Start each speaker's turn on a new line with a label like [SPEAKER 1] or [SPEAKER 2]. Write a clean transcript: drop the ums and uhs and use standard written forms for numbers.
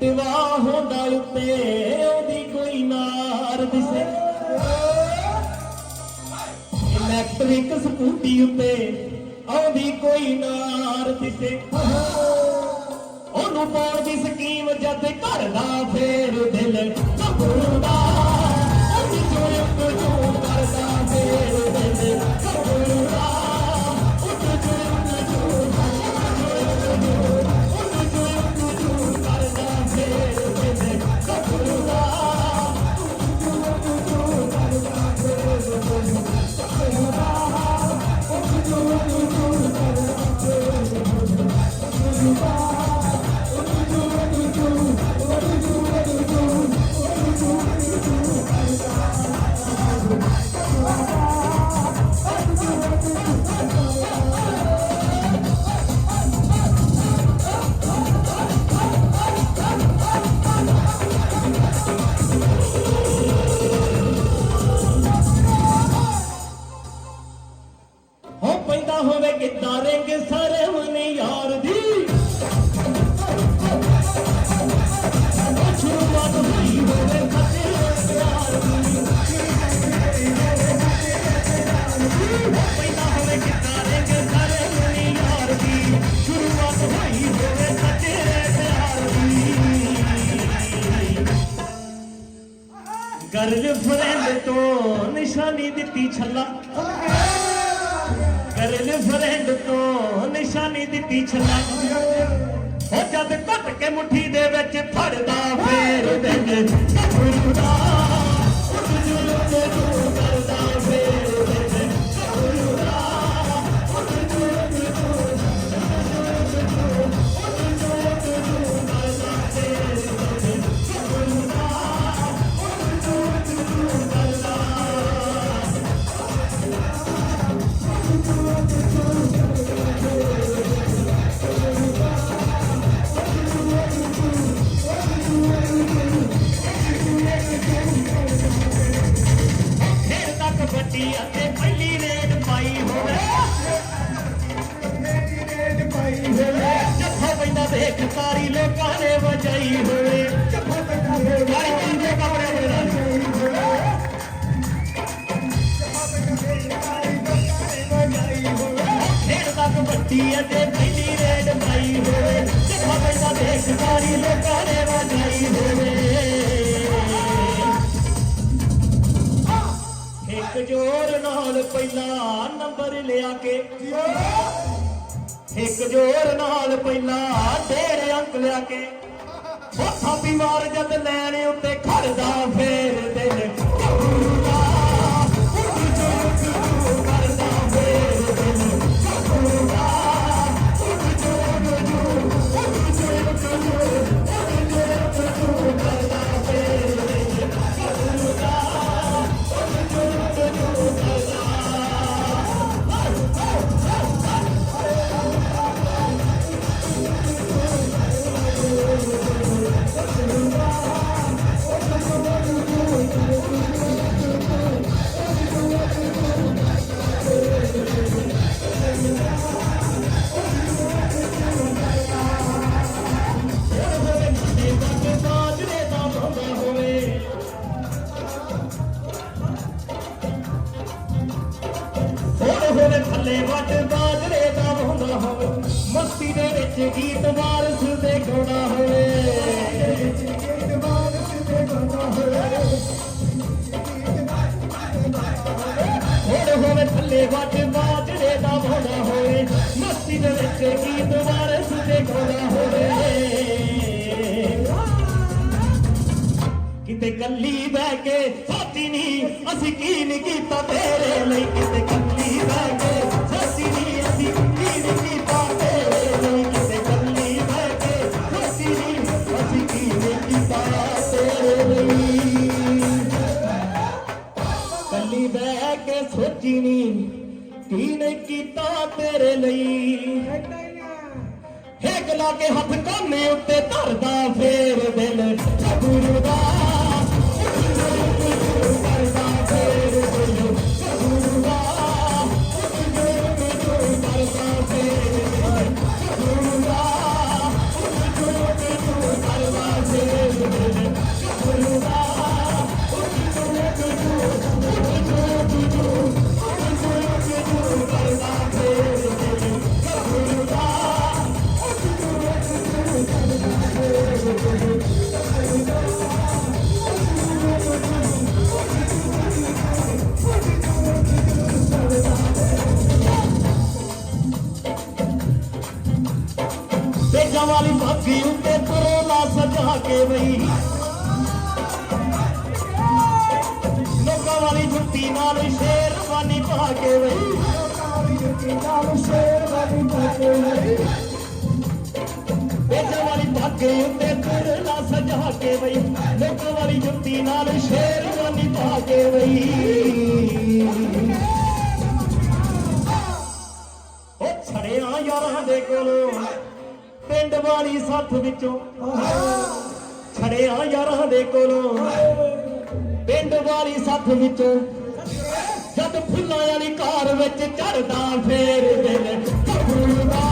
[SPEAKER 1] Activa ਹੋਂਦਾ ਉੱਤੇ ਉਹਦੀ ਕੋਈ ਨਾਰ ਦਿਸੇ ਇਲੈਕਟ੍ਰਿਕ ਸਕੂਟੀ ਉੱਤੇ ਆਉਂਦੀ ਕੋਈ ਨਾਰ ਦਿਸੇ ਉਹਨੂੰ ਪਾਉਣ ਦੀ ਸਕੀਮ ਜਦ ਘਰ ਦਾ ਫੇਰ ਦਿਲ ਘਬਰਦਾ ਉਹਦੀ ਜੋਇਕ ਜੂ ਕਰਦਾ ਫੇਰ ਦਿਲ ਘਬਰਦਾ ਉਹਦੀ ਜੋਇਕ ਜੂ ਕਰਦਾ ਫੇਰ ਦਿਲ ਘਬਰਦਾ ਹੋਵੇ ਕਿੱਦਾਂ ਰਿੰਗ ਸਰਵਨ ਯਾਰ ਦੀ ਸ਼ੁਰੂਆਤ ਹੋਈ ਹੋਵੇ ਖੱਤੇ ਯਾਰ ਦੀ ਪੈਦਾ ਹੋਵੇ ਕਿੱਦਾਂ ਰਿੰਗ ਸਰਵਨ ਯਾਰ ਦੀ ਸ਼ੁਰੂਆਤ ਹੋਈ ਹੋਵੇ ਖੱਤੇ ਯਾਰ ਦੀ ਗਰਲਫ੍ਰੈਂਡ ਤੋਂ ਨਿਸ਼ਾਨੀ ਦਿੱਤੀ ਛੱਲਾ ਗਰਲਫ੍ਰੈਂਡ ਤੋਂ ਨਿਸ਼ਾਨੀ ਦਿੱਤੀ ਛੱਲਾ ਉਹ ਜਦ ਘੁੱਟ ਕੇ ਮੁੱਠੀ ਦੇ ਵਿੱਚ ਫੜਦਾ ਫੇਰ ਦਿਲ ਘਬਰਦਾ ਉੱਠ ਜੁਲੂਮ ਜੂ ਕਰਦਾ ਫੇਰ ਦਿਲ ਘਬਰਦਾ ਉੱਠ ਜੁਲੂਮ ਜੂ ਕਰਦਾ ਫੇਰ ਦਿਲ ਘਬਰਦਾ ਉੱਠ ਜੁਲੂਮ ਜੂ ਕਰਦਾ ਅਤੇ ਪਹਿਲੀ ਰੇਡ ਪਾਈ ਹੋਵੇ ਜੱਫਾ ਪੈਂਦਾ ਦੇਖ ਸਾਰੀ ਲੋਕਾਂ ਨੇ ਵਜਾਈ ਹੋਵੇ ਖੇਡਦਾ ਕਬੱਡੀ ਅਤੇ ਪਹਿਲੀ ਰੇਡ ਪਾਈ ਹੋਵੇ ਜੱਫਾ ਪੈਂਦਾ ਦੇਖ ਸਾਰੀ ਲੋਕਾਂ ਨੇ ਵਜਾਈ ਹੋਵੇ ਇੱਕ ਜੋਰ ਨਾਲ ਪਹਿਲਾ ਨੰਬਰ ਲਿਆ ਕੇ ਇੱਕ ਜੋਰ ਨਾਲ ਪਹਿਲਾ 1.5 ਅੰਕ ਲਿਆ ਕੇ ਉੱਥਾ ਬਿਮਾਰ ਜਦ ਲੈਣ ਉੱਤੇ ਖੜਦਾ ਫੇਰ ਦਿਲ ਘਬਰਦਾ ਉੱਠ ਜੂ ਕਰਦਾ ਫੇਰ ਦਿਲ ਘਬਰਦਾ ਉੱਠ ਜੂ ਕਰਦਾ ਫੇਰ ਦਿਲ ਘਬਰਦਾ ਥੱਲੇ ਵੱਟ ਬਾਜਰੇ ਦਾ ਹੁੰਦਾ ਹੋਵੇ ਮਸਤੀ ਦੇ ਵਿੱਚ ਗੀਤ ਵਾਰਸ ਦੇ ਗਾਉਣਾ ਹੋਵੇ ਹੋਵੇ ਥੱਲੇ ਵੱਟ ਬਾਜਰੇ ਦਾ ਹੁੰਦਾ ਹੋਵੇ ਮਸਤੀ ਦੇ ਵਿੱਚ ਗੀਤ ਵਾਰਸ ਦੇ ਗਾਉਣਾ ਹੋਵੇ ਕਿਤੇ ਕੱਲੀ ਬਹਿ ਕੇ ਸੋਚੀ ਨਹੀਂ ਅਸੀਂ ਕੀ ਨਹੀਂ ਕੀਤਾ ਤੇਰੇ ਲਈ ਕਿਤੇ ਕੱਲੀ ਬਹਿ ਕੇ ਸੋਚੀ ਨਹੀਂ ਅਸੀਂ ਕੀ ਨਹੀਂ ਕੀਤਾ ਤੇਰੇ ਲਈ ਕਿਤੇ ਕੱਲੀ ਬਹਿ ਕੇ ਸੋਚੀ ਨਹੀਂ ਅਸੀਂ ਕੀ ਨਹੀਂ ਕੀਤਾ ਤੇਰੇ ਲਈ ਕੱਲੀ ਬਹਿ ਕੇ ਸੋਚੀ ਨਹੀਂ ਕੀ ਨਹੀਂ ਕੀਤਾ ਤੇਰੇ ਲਈ ਹੇਕ ਲਾ ਕੇ ਹੱਥ ਕਾਨੇ ਉੱਤੇ ਧਰਦਾ ਫੇਰ ਦਿਲ ਘਬਰਦਾ ਕਰਦਾ ਫੇਰ ਦਿਲ ਘਬਰਦਾ ਕਰਦਾ ਫੇਰ ਦਿਲ ਘਬਰਦਾ ਕਰਦਾ ਫੇਰ ਕੇ ਬਈ ਲੋਕਾਂ ਵਾਲੀ ਜੁੱਤੀ ਨਾਲ ਸ਼ੇਰਵਾਨੀ ਪਾ ਕੇ ਬਈ ਬੇਜਾਂ ਵਾਲੀ ਧਾਗੇ ਉੱਤੇ ਤੁਰਲਾ ਸਜਾ ਕੇ ਬਈ ਲੋਕਾਂ ਵਾਲੀ ਜੁੱਤੀ ਨਾਲ ਸ਼ੇਰਵਾਨੀ ਪਾ ਕੇ ਬਈ ਉਹ ਛੜਿਆ ਯਾਰਾਂ ਦੇ ਕੋਲੋਂ ਪਿੰਡ ਵਾਲੀ ਸੱਥ ਵਿੱਚੋਂ ਛੜਿਆ ਯਾਰਾਂ ਦੇ ਕੋਲੋਂ ਪਿੰਡ ਵਾਲੀ ਸੱਥ ਵਿੱਚੋਂ ਜਦ ਫੁੱਲਾਂ ਵਾਲੀ ਕਾਰ ਵਿੱਚ ਚੜਦਾ ਫੇਰ ਦਿਲ ਗੱਭਰੂ ਦਾ